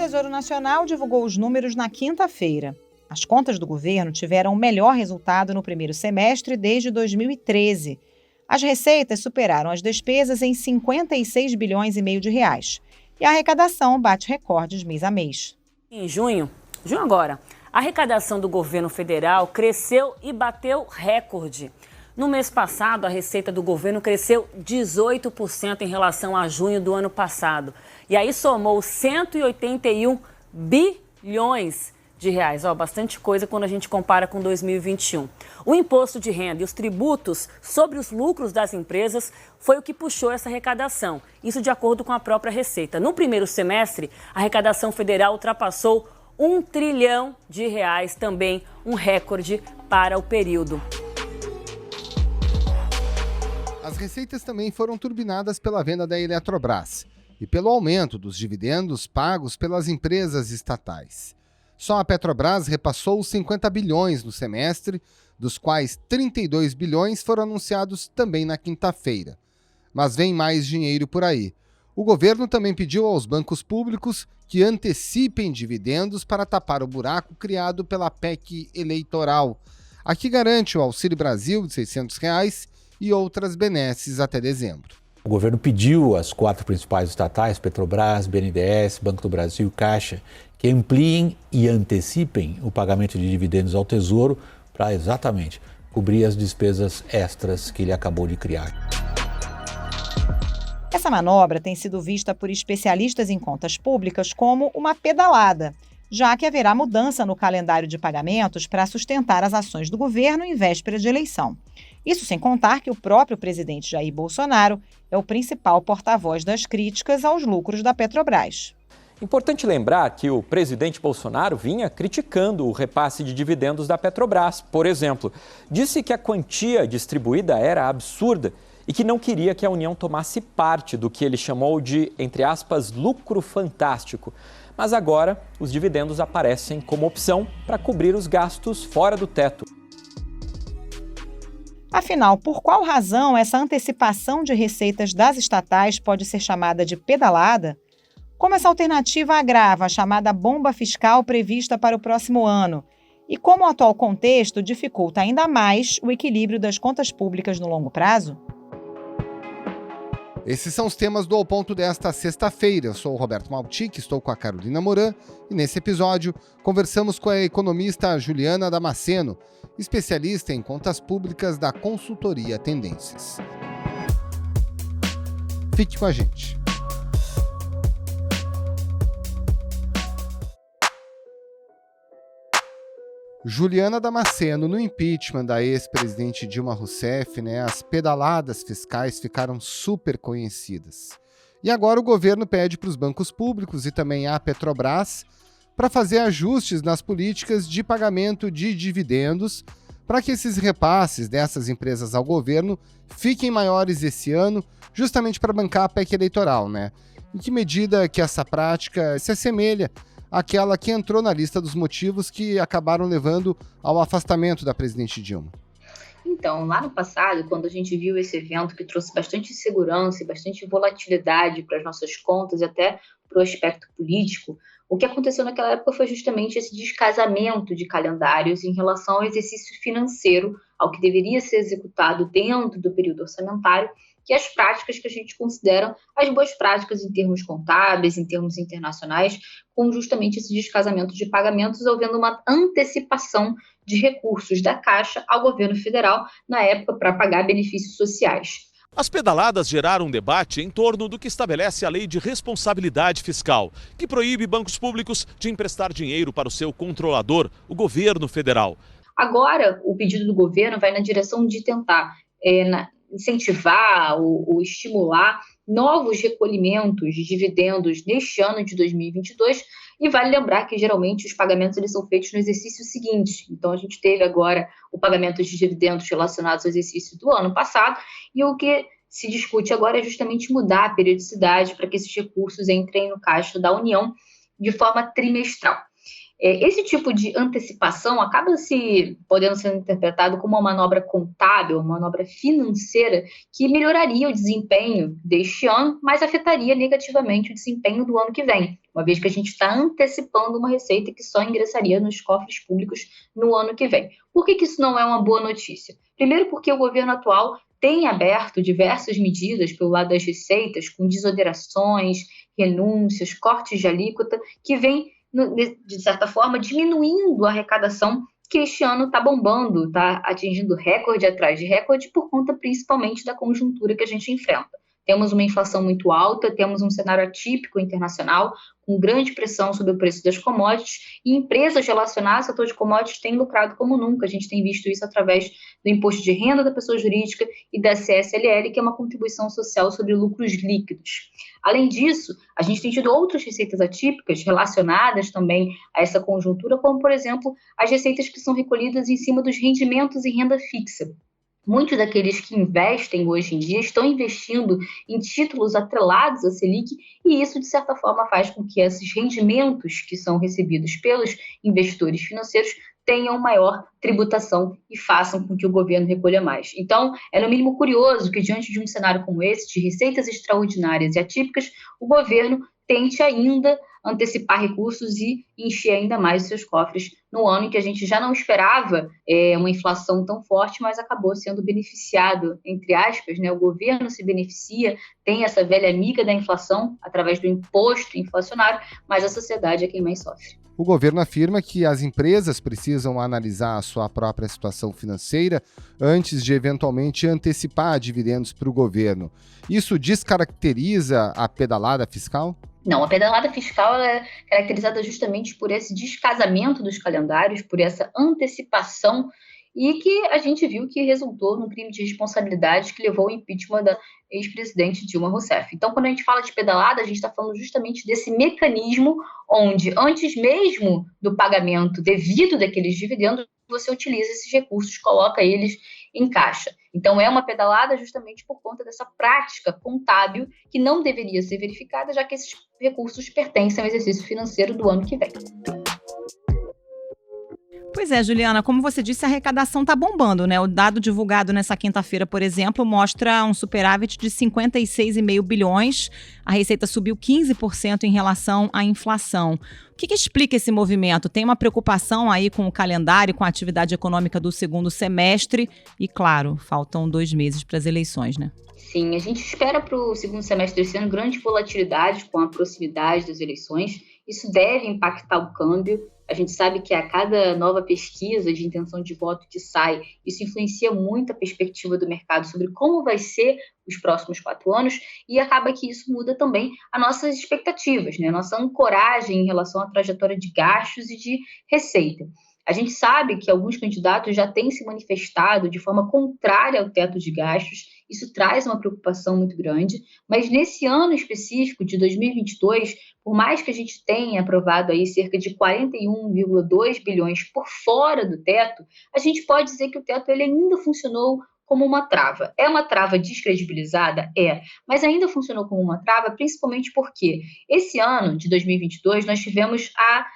Tesouro Nacional divulgou os números na quinta-feira. As contas do governo tiveram o melhor resultado no primeiro semestre desde 2013. As receitas superaram as despesas em 56 bilhões e meio de reais. E a arrecadação bate recordes mês a mês. Em junho agora, a arrecadação do governo federal cresceu e bateu recorde. No mês passado, a receita do governo cresceu 18% em relação a junho do ano passado. E aí somou 181 bilhões de reais. Bastante coisa quando a gente compara com 2021. O imposto de renda e os tributos sobre os lucros das empresas foi o que puxou essa arrecadação. Isso de acordo com a própria Receita. No primeiro semestre, a arrecadação federal ultrapassou R$1 trilhão, também um recorde para o período. As receitas também foram turbinadas pela venda da Eletrobras e pelo aumento dos dividendos pagos pelas empresas estatais. Só a Petrobras repassou os 50 bilhões no semestre, dos quais 32 bilhões foram anunciados também na quinta-feira. Mas vem mais dinheiro por aí. O governo também pediu aos bancos públicos que antecipem dividendos para tapar o buraco criado pela PEC eleitoral. A que garante o Auxílio Brasil de R$ 600 e outras benesses até dezembro. O governo pediu às 4 principais estatais, Petrobras, BNDES, Banco do Brasil e Caixa, que ampliem e antecipem o pagamento de dividendos ao Tesouro para exatamente cobrir as despesas extras que ele acabou de criar. Essa manobra tem sido vista por especialistas em contas públicas como uma pedalada, já que haverá mudança no calendário de pagamentos para sustentar as ações do governo em véspera de eleição. Isso sem contar que o próprio presidente Jair Bolsonaro é o principal porta-voz das críticas aos lucros da Petrobras. Importante lembrar que o presidente Bolsonaro vinha criticando o repasse de dividendos da Petrobras. Por exemplo, disse que a quantia distribuída era absurda e que não queria que a União tomasse parte do que ele chamou de, entre aspas, lucro fantástico. Mas agora, os dividendos aparecem como opção para cobrir os gastos fora do teto. Afinal, por qual razão essa antecipação de receitas das estatais pode ser chamada de pedalada? Como essa alternativa agrava a chamada bomba fiscal prevista para o próximo ano? E como o atual contexto dificulta ainda mais o equilíbrio das contas públicas no longo prazo? Esses são os temas do Ao Ponto desta sexta-feira. Eu sou o Roberto Maltic, estou com a Carolina Moran e nesse episódio conversamos com a economista Juliana Damasceno, especialista em contas públicas da consultoria Tendências. Fique com a gente. Juliana Damasceno, no impeachment da ex-presidente Dilma Rousseff, as pedaladas fiscais ficaram super conhecidas. E agora o governo pede para os bancos públicos e também à Petrobras para fazer ajustes nas políticas de pagamento de dividendos para que esses repasses dessas empresas ao governo fiquem maiores esse ano, justamente para bancar a PEC eleitoral, Em que medida que essa prática se assemelha àquela que entrou na lista dos motivos que acabaram levando ao afastamento da presidente Dilma? Então, lá no passado, quando a gente viu esse evento que trouxe bastante insegurança e bastante volatilidade para as nossas contas e até para o aspecto político, o que aconteceu naquela época foi justamente esse descasamento de calendários em relação ao exercício financeiro, ao que deveria ser executado dentro do período orçamentário, e as práticas que a gente considera as boas práticas em termos contábeis, em termos internacionais, com justamente esse descasamento de pagamentos, havendo uma antecipação de recursos da Caixa ao governo federal, na época, para pagar benefícios sociais. As pedaladas geraram um debate em torno do que estabelece a Lei de Responsabilidade Fiscal, que proíbe bancos públicos de emprestar dinheiro para o seu controlador, o governo federal. Agora, o pedido do governo vai na direção de tentar incentivar ou estimular novos recolhimentos de dividendos neste ano de 2022, e vale lembrar que geralmente os pagamentos eles são feitos no exercício seguinte. Então a gente teve agora o pagamento de dividendos relacionados ao exercício do ano passado, e o que se discute agora é justamente mudar a periodicidade para que esses recursos entrem no caixa da União de forma trimestral. Esse tipo de antecipação acaba podendo ser interpretado como uma manobra contábil, uma manobra financeira que melhoraria o desempenho deste ano, mas afetaria negativamente o desempenho do ano que vem, uma vez que a gente está antecipando uma receita que só ingressaria nos cofres públicos no ano que vem. Por que isso não é uma boa notícia? Primeiro porque o governo atual tem aberto diversas medidas pelo lado das receitas, com desonerações, renúncias, cortes de alíquota, que vem, de certa forma, diminuindo a arrecadação, que este ano está bombando, está atingindo recorde atrás de recorde, por conta principalmente da conjuntura que a gente enfrenta. Temos uma inflação muito alta, temos um cenário atípico internacional, com grande pressão sobre o preço das commodities, e empresas relacionadas ao setor de commodities têm lucrado como nunca. A gente tem visto isso através do imposto de renda da pessoa jurídica e da CSLL, que é uma contribuição social sobre lucros líquidos. Além disso, a gente tem tido outras receitas atípicas relacionadas também a essa conjuntura, como, por exemplo, as receitas que são recolhidas em cima dos rendimentos em renda fixa. Muitos daqueles que investem hoje em dia estão investindo em títulos atrelados à Selic, e isso, de certa forma, faz com que esses rendimentos que são recebidos pelos investidores financeiros tenham maior tributação e façam com que o governo recolha mais. Então, é no mínimo curioso que, diante de um cenário como esse, de receitas extraordinárias e atípicas, o governo tente ainda antecipar recursos e encher ainda mais os seus cofres no ano em que a gente já não esperava uma inflação tão forte, mas acabou sendo beneficiado, entre aspas, né? O governo se beneficia, tem essa velha amiga da inflação através do imposto inflacionário, mas a sociedade é quem mais sofre. O governo afirma que as empresas precisam analisar a sua própria situação financeira antes de eventualmente antecipar dividendos para o governo. Isso descaracteriza a pedalada fiscal? Não, a pedalada fiscal é caracterizada justamente por esse descasamento dos calendários, por essa antecipação, e que a gente viu que resultou num crime de responsabilidade que levou ao impeachment da ex-presidente Dilma Rousseff. Então, quando a gente fala de pedalada, a gente está falando justamente desse mecanismo onde, antes mesmo do pagamento devido daqueles dividendos, você utiliza esses recursos, coloca eles em caixa. Então, é uma pedalada justamente por conta dessa prática contábil que não deveria ser verificada, já que esses recursos pertencem ao exercício financeiro do ano que vem. Pois é, Juliana, como você disse, a arrecadação está bombando, né? O dado divulgado nessa quinta-feira, por exemplo, mostra um superávit de 56,5 bilhões. A receita subiu 15% em relação à inflação. O que explica esse movimento? Tem uma preocupação aí com o calendário, com a atividade econômica do segundo semestre e, claro, faltam 2 meses para as eleições, né? Sim, a gente espera para o segundo semestre desse ano grande volatilidade com a proximidade das eleições. Isso deve impactar o câmbio. A gente sabe que a cada nova pesquisa de intenção de voto que sai, isso influencia muito a perspectiva do mercado sobre como vai ser os próximos 4 anos, e acaba que isso muda também as nossas expectativas, né? A nossa ancoragem em relação à trajetória de gastos e de receita. A gente sabe que alguns candidatos já têm se manifestado de forma contrária ao teto de gastos. Isso traz uma preocupação muito grande, mas nesse ano específico de 2022, por mais que a gente tenha aprovado aí cerca de 41,2 bilhões por fora do teto, a gente pode dizer que o teto ele ainda funcionou como uma trava. É uma trava descredibilizada? É, mas ainda funcionou como uma trava, principalmente porque esse ano de 2022 nós tivemos a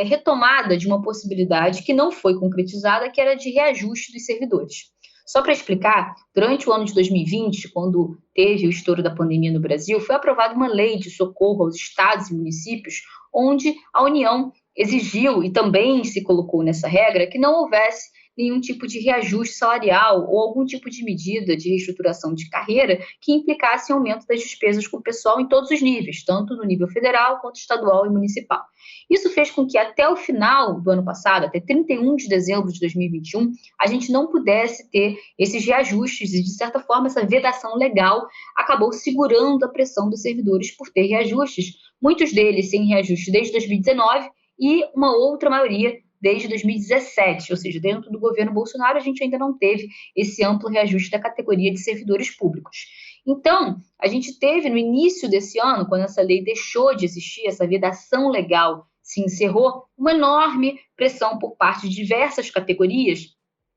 retomada de uma possibilidade que não foi concretizada, que era de reajuste dos servidores. Só para explicar, durante o ano de 2020, quando teve o estouro da pandemia no Brasil, foi aprovada uma lei de socorro aos estados e municípios, onde a União exigiu, e também se colocou nessa regra, que não houvesse nenhum tipo de reajuste salarial ou algum tipo de medida de reestruturação de carreira que implicasse em aumento das despesas com o pessoal em todos os níveis, tanto no nível federal quanto estadual e municipal. Isso fez com que até o final do ano passado, até 31 de dezembro de 2021, a gente não pudesse ter esses reajustes e, de certa forma, essa vedação legal acabou segurando a pressão dos servidores por ter reajustes, muitos deles sem reajuste desde 2019 e uma outra maioria desde 2017, ou seja, dentro do governo Bolsonaro a gente ainda não teve esse amplo reajuste da categoria de servidores públicos. Então, a gente teve no início desse ano, quando essa lei deixou de existir, essa vedação legal se encerrou, uma enorme pressão por parte de diversas categorias,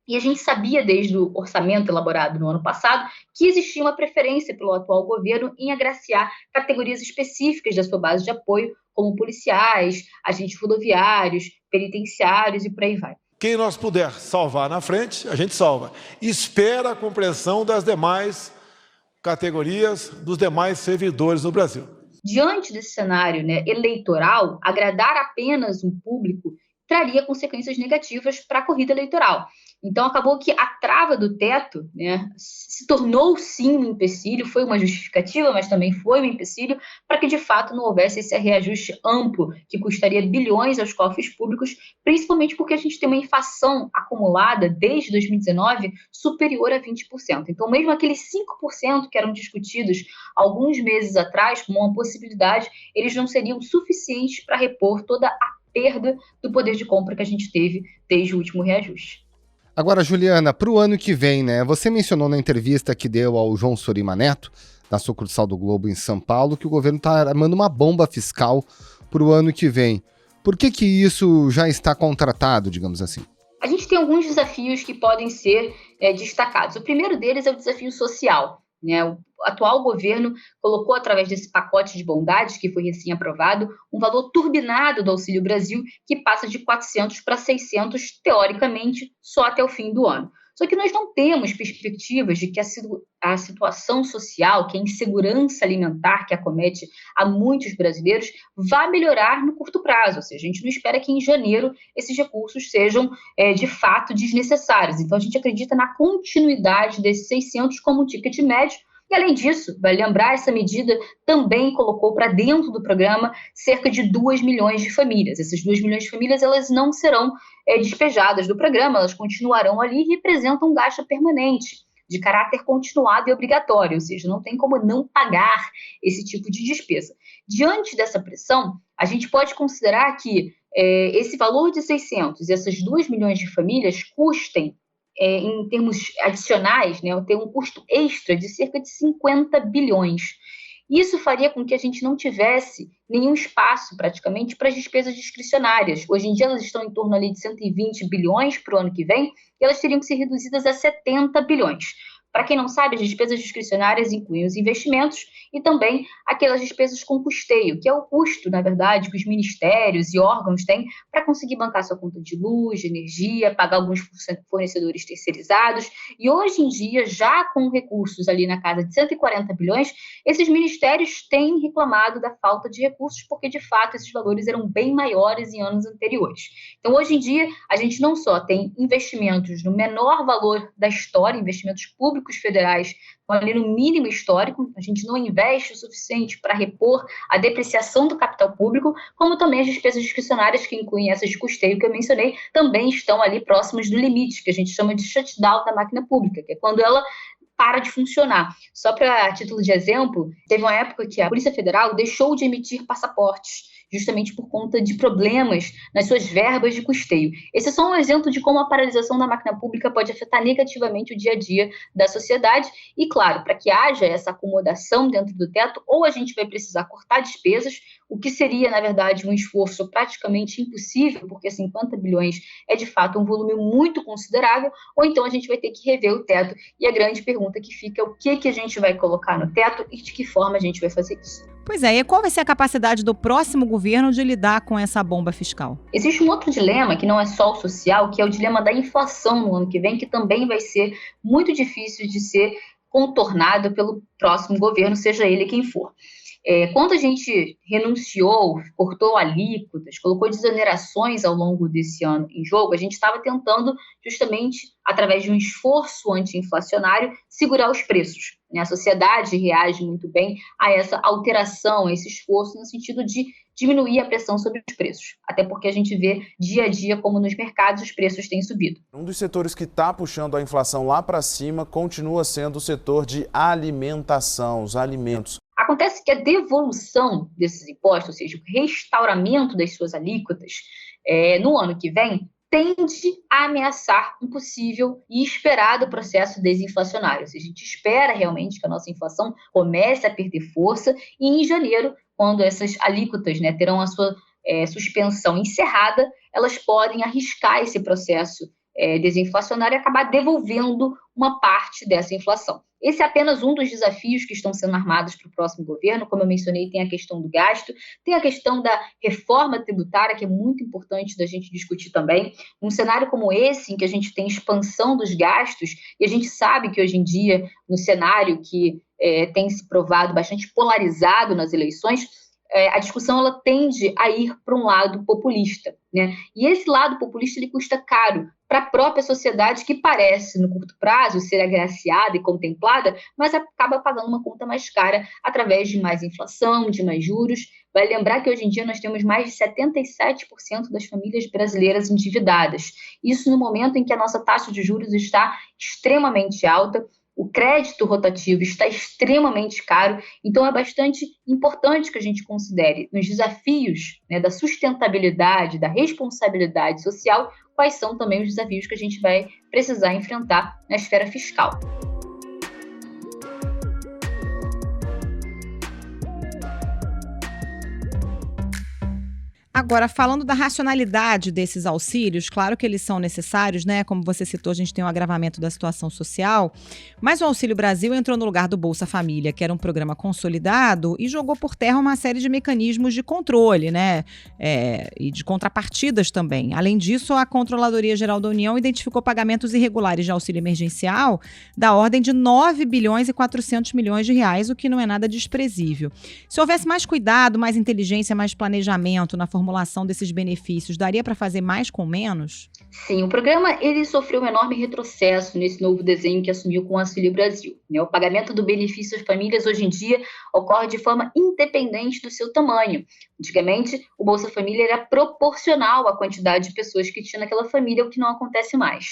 e a gente sabia desde o orçamento elaborado no ano passado que existia uma preferência pelo atual governo em agraciar categorias específicas da sua base de apoio, como policiais, agentes rodoviários, penitenciários e por aí vai. Quem nós puder salvar na frente, a gente salva. Espera a compreensão das demais categorias, dos demais servidores no Brasil. Diante desse cenário, eleitoral, agradar apenas um público traria consequências negativas para a corrida eleitoral. Então, acabou que a trava do teto, se tornou, sim, um empecilho, foi uma justificativa, mas também foi um empecilho para que, de fato, não houvesse esse reajuste amplo, que custaria bilhões aos cofres públicos, principalmente porque a gente tem uma inflação acumulada desde 2019 superior a 20%. Então, mesmo aqueles 5% que eram discutidos alguns meses atrás como uma possibilidade, eles não seriam suficientes para repor toda a perda do poder de compra que a gente teve desde o último reajuste. Agora, Juliana, para o ano que vem, você mencionou na entrevista que deu ao João Sorima Neto, na sucursal do Globo em São Paulo, que o governo está armando uma bomba fiscal para o ano que vem. Por que isso já está contratado, digamos assim? A gente tem alguns desafios que podem ser destacados. O primeiro deles é o desafio social. O atual governo colocou, através desse pacote de bondades que foi recém-aprovado, um valor turbinado do Auxílio Brasil, que passa de 400 para 600, teoricamente, só até o fim do ano. Só que nós não temos perspectivas de que a situação social, que é a insegurança alimentar que acomete a muitos brasileiros, vá melhorar no curto prazo. Ou seja, a gente não espera que em janeiro esses recursos sejam, de fato, desnecessários. Então, a gente acredita na continuidade desses 600 como um ticket médio. E, além disso, vai lembrar, essa medida também colocou para dentro do programa cerca de 2 milhões de famílias. Essas 2 milhões de famílias, elas não serão despejadas do programa, elas continuarão ali e representam um gasto permanente, de caráter continuado e obrigatório, ou seja, não tem como não pagar esse tipo de despesa. Diante dessa pressão, a gente pode considerar que esse valor de 600 e essas 2 milhões de famílias custem, em termos adicionais, ter um custo extra de cerca de 50 bilhões. Isso faria com que a gente não tivesse nenhum espaço, praticamente, para as despesas discricionárias. Hoje em dia, elas estão em torno ali de 120 bilhões para o ano que vem, e elas teriam que ser reduzidas a 70 bilhões. Para quem não sabe, as despesas discricionárias incluem os investimentos e também aquelas despesas com custeio, que é o custo, na verdade, que os ministérios e órgãos têm para conseguir bancar sua conta de luz, de energia, pagar alguns fornecedores terceirizados. E hoje em dia, já com recursos ali na casa de 140 bilhões, esses ministérios têm reclamado da falta de recursos, porque, de fato, esses valores eram bem maiores em anos anteriores. Então, hoje em dia, a gente não só tem investimentos no menor valor da história, investimentos públicos federais ali no mínimo histórico, a gente não investe o suficiente para repor a depreciação do capital público, como também as despesas discricionárias, que incluem essas de custeio que eu mencionei, também estão ali próximas do limite, que a gente chama de shutdown da máquina pública, que é quando ela para de funcionar. Só para título de exemplo, teve uma época que a Polícia Federal deixou de emitir passaportes, justamente por conta de problemas nas suas verbas de custeio. Esse é só um exemplo de como a paralisação da máquina pública pode afetar negativamente o dia a dia da sociedade. E, claro, para que haja essa acomodação dentro do teto, ou a gente vai precisar cortar despesas, o que seria, na verdade, um esforço praticamente impossível, porque 50 bilhões é, de fato, um volume muito considerável, ou então a gente vai ter que rever o teto. E a grande pergunta que fica é o que a gente vai colocar no teto e de que forma a gente vai fazer isso. Pois é, e qual vai ser a capacidade do próximo governo de lidar com essa bomba fiscal? Existe um outro dilema, que não é só o social, que é o dilema da inflação no ano que vem, que também vai ser muito difícil de ser contornado pelo próximo governo, seja ele quem for. Quando a gente renunciou, cortou alíquotas, colocou desonerações ao longo desse ano em jogo, a gente estava tentando, justamente, através de um esforço anti-inflacionário, segurar os preços. A sociedade reage muito bem a essa alteração, a esse esforço, no sentido de diminuir a pressão sobre os preços. Até porque a gente vê dia a dia como nos mercados os preços têm subido. Um dos setores que está puxando a inflação lá para cima continua sendo o setor de alimentação, os alimentos. Acontece que a devolução desses impostos, ou seja, o restauramento das suas alíquotas, no ano que vem, tende a ameaçar um possível e esperado processo desinflacionário. Ou seja, a gente espera realmente que a nossa inflação comece a perder força e em janeiro, quando essas alíquotas terão a sua suspensão encerrada, elas podem arriscar esse processo desinflacionário e acabar devolvendo uma parte dessa inflação. Esse é apenas um dos desafios que estão sendo armados para o próximo governo. Como eu mencionei, tem a questão do gasto, tem a questão da reforma tributária, que é muito importante da gente discutir também. Num cenário como esse, em que a gente tem expansão dos gastos, e a gente sabe que hoje em dia, no cenário que tem se provado bastante polarizado nas eleições, a discussão ela tende a ir para um lado populista, né? E esse lado populista ele custa caro para a própria sociedade, que parece, no curto prazo, ser agraciada e contemplada, mas acaba pagando uma conta mais cara através de mais inflação, de mais juros. Vai lembrar que hoje em dia nós temos mais de 77% das famílias brasileiras endividadas. Isso no momento em que a nossa taxa de juros está extremamente alta, o crédito rotativo está extremamente caro, então é bastante importante que a gente considere nos desafios, né, da sustentabilidade, da responsabilidade social, quais são também os desafios que a gente vai precisar enfrentar na esfera fiscal. Agora, falando da racionalidade desses auxílios, claro que eles são necessários, né? Como você citou, a gente tem um agravamento da situação social, mas o Auxílio Brasil entrou no lugar do Bolsa Família, que era um programa consolidado, e jogou por terra uma série de mecanismos de controle, né? E de contrapartidas também. Além disso, a Controladoria Geral da União identificou pagamentos irregulares de auxílio emergencial da ordem de 9 bilhões e 400 milhões de reais, o que não é nada desprezível. Se houvesse mais cuidado, mais inteligência, mais planejamento na formulação desses benefícios, daria para fazer mais com menos? Sim, o programa ele sofreu um enorme retrocesso nesse novo desenho que assumiu com o Auxílio Brasil, né? O pagamento do benefício às famílias hoje em dia ocorre de forma independente do seu tamanho. Antigamente, o Bolsa Família era proporcional à quantidade de pessoas que tinha naquela família, o que não acontece mais.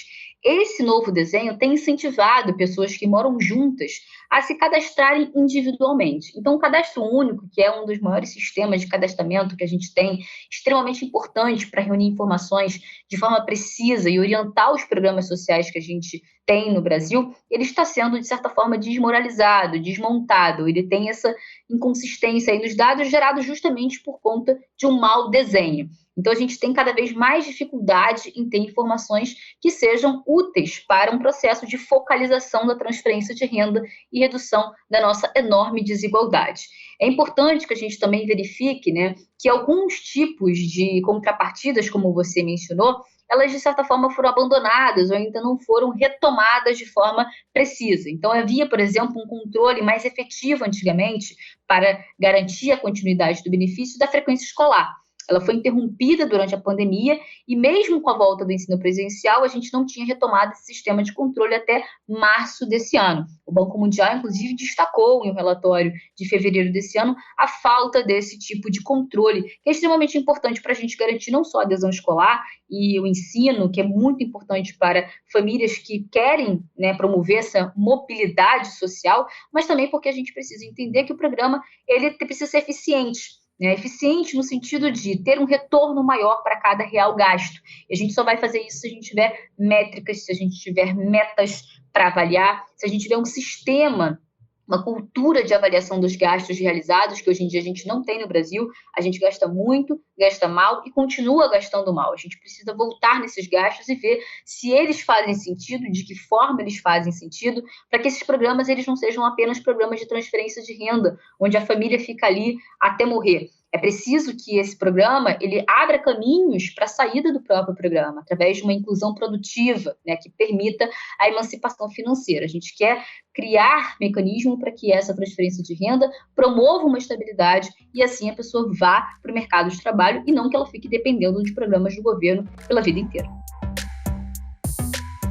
Esse novo desenho tem incentivado pessoas que moram juntas a se cadastrarem individualmente. Então, o cadastro único, que é um dos maiores sistemas de cadastramento que a gente tem, extremamente importante para reunir informações de forma precisa e orientar os programas sociais que a gente tem no Brasil, ele está sendo, de certa forma, desmoralizado, desmontado. Ele tem essa inconsistência aí nos dados gerados justamente por conta de um mau desenho. Então, a gente tem cada vez mais dificuldade em ter informações que sejam úteis para um processo de focalização da transferência de renda e redução da nossa enorme desigualdade. É importante que a gente também verifique, né, que alguns tipos de contrapartidas, como você mencionou, elas, de certa forma, foram abandonadas ou ainda não foram retomadas de forma precisa. Então, havia, por exemplo, um controle mais efetivo antigamente para garantir a continuidade do benefício da frequência escolar. Ela foi interrompida durante a pandemia e mesmo com a volta do ensino presencial, a gente não tinha retomado esse sistema de controle até março desse ano. O Banco Mundial, inclusive, destacou em um relatório de fevereiro desse ano a falta desse tipo de controle, que é extremamente importante para a gente garantir não só a adesão escolar e o ensino, que é muito importante para famílias que querem, né, promover essa mobilidade social, mas também porque a gente precisa entender que o programa ele precisa ser eficiente. Eficiente no sentido de ter um retorno maior para cada real gasto. E a gente só vai fazer isso se a gente tiver métricas, se a gente tiver metas para avaliar, se a gente tiver um sistema, uma cultura de avaliação dos gastos realizados, que hoje em dia a gente não tem no Brasil. A gente gasta muito, gasta mal e continua gastando mal. A gente precisa voltar nesses gastos e ver se eles fazem sentido, de que forma eles fazem sentido, para que esses programas eles não sejam apenas programas de transferência de renda, onde a família fica ali até morrer. É preciso que esse programa ele abra caminhos para a saída do próprio programa, através de uma inclusão produtiva, né, que permita a emancipação financeira. A gente quer criar mecanismo para que essa transferência de renda promova uma estabilidade e assim a pessoa vá para o mercado de trabalho e não que ela fique dependendo de programas do governo pela vida inteira.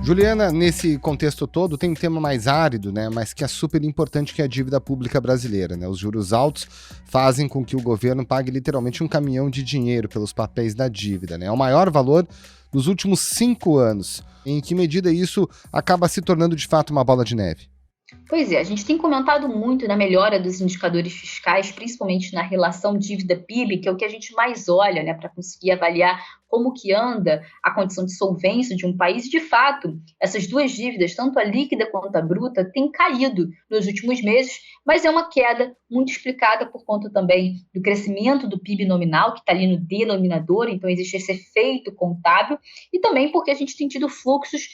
Juliana, nesse contexto todo, tem um tema mais árido, né, mas que é super importante, que é a dívida pública brasileira, né? Os juros altos fazem com que o governo pague literalmente um caminhão de dinheiro pelos papéis da dívida, né? É o maior valor dos últimos 5 anos. Em que medida isso acaba se tornando, de fato, uma bola de neve? Pois é, a gente tem comentado muito na melhora dos indicadores fiscais, principalmente na relação dívida-PIB, que é o que a gente mais olha, né, para conseguir avaliar como que anda a condição de solvência de um país. De fato, essas duas dívidas, tanto a líquida quanto a bruta, têm caído nos últimos meses, mas é uma queda muito explicada por conta também do crescimento do PIB nominal, que está ali no denominador, então existe esse efeito contábil, e também porque a gente tem tido fluxos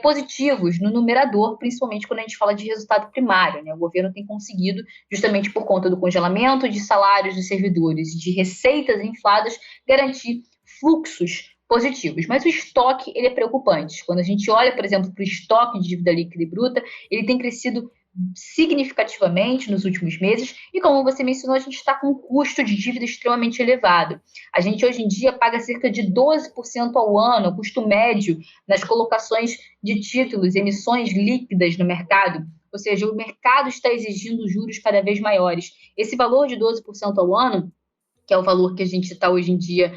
positivos no numerador, principalmente quando a gente fala de resultado primário, né? O governo tem conseguido, justamente por conta do congelamento de salários dos servidores e de receitas infladas, garantir fluxos positivos. Mas o estoque ele é preocupante. Quando a gente olha, por exemplo, para o estoque de dívida líquida e bruta, ele tem crescido significativamente nos últimos meses e, como você mencionou, a gente está com um custo de dívida extremamente elevado. A gente hoje em dia paga cerca de 12% ao ano, custo médio nas colocações de títulos, emissões líquidas no mercado, ou seja, o mercado está exigindo juros cada vez maiores. Esse valor de 12% ao ano, que é o valor que a gente está hoje em dia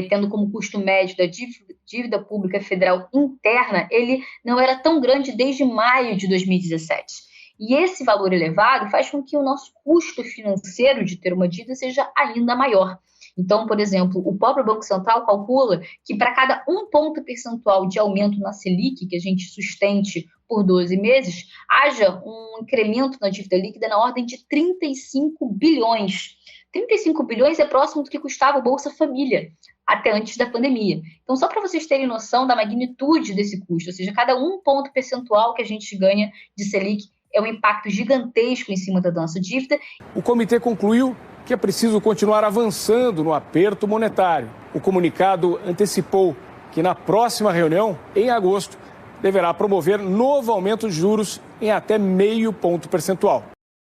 tendo como custo médio da dívida pública federal interna, ele não era tão grande desde maio de 2017. E esse valor elevado faz com que o nosso custo financeiro de ter uma dívida seja ainda maior. Então, por exemplo, o próprio Banco Central calcula que para cada 1 ponto percentual de aumento na Selic, que a gente sustente por 12 meses, haja um incremento na dívida líquida na ordem de 35 bilhões. 35 bilhões é próximo do que custava o Bolsa Família até antes da pandemia. Então, só para vocês terem noção da magnitude desse custo, ou seja, cada 1 ponto percentual que a gente ganha de Selic é um impacto gigantesco em cima da nossa dívida. O comitê concluiu que é preciso continuar avançando no aperto monetário. O comunicado antecipou que na próxima reunião, em agosto, deverá promover novo aumento de juros em até 0,5 ponto percentual.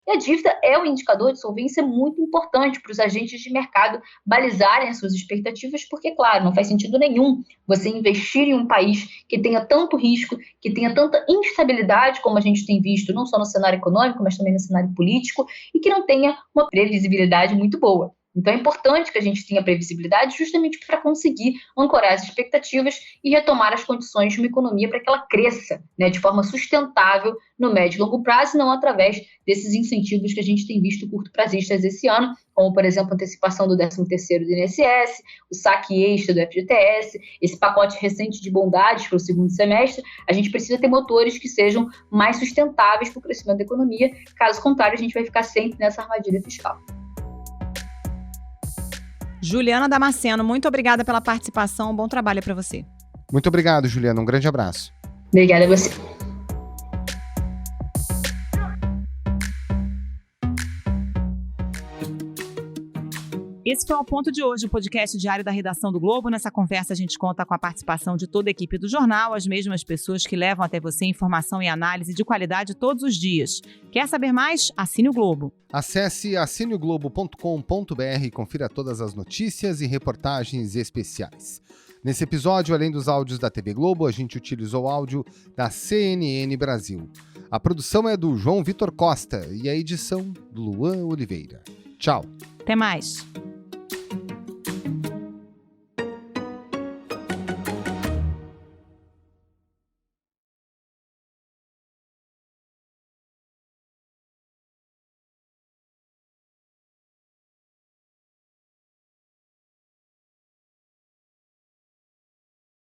E a dívida é um indicador de solvência muito importante para os agentes de mercado balizarem as suas expectativas, porque, claro, não faz sentido nenhum você investir em um país que tenha tanto risco, que tenha tanta instabilidade, como a gente tem visto, não só no cenário econômico, mas também no cenário político, e que não tenha uma previsibilidade muito boa. Então, é importante que a gente tenha previsibilidade justamente para conseguir ancorar as expectativas e retomar as condições de uma economia para que ela cresça, né, de forma sustentável no médio e longo prazo, e não através desses incentivos que a gente tem visto curto-prazistas esse ano, como, por exemplo, a antecipação do 13º do INSS, o saque extra do FGTS, esse pacote recente de bondades para o segundo semestre. A gente precisa ter motores que sejam mais sustentáveis para o crescimento da economia. Caso contrário, a gente vai ficar sempre nessa armadilha fiscal. Juliana Damasceno, muito obrigada pela participação. Bom trabalho para você. Muito obrigado, Juliana. Um grande abraço. Obrigada a você. Esse foi o Ponto de hoje, o podcast diário da redação do Globo. Nessa conversa a gente conta com a participação de toda a equipe do jornal, as mesmas pessoas que levam até você informação e análise de qualidade todos os dias. Quer saber mais? Assine o Globo. Acesse assineoglobo.com.br e confira todas as notícias e reportagens especiais. Nesse episódio, além dos áudios da TV Globo, a gente utilizou o áudio da CNN Brasil. A produção é do João Vitor Costa e a edição do Luan Oliveira. Tchau. Até mais.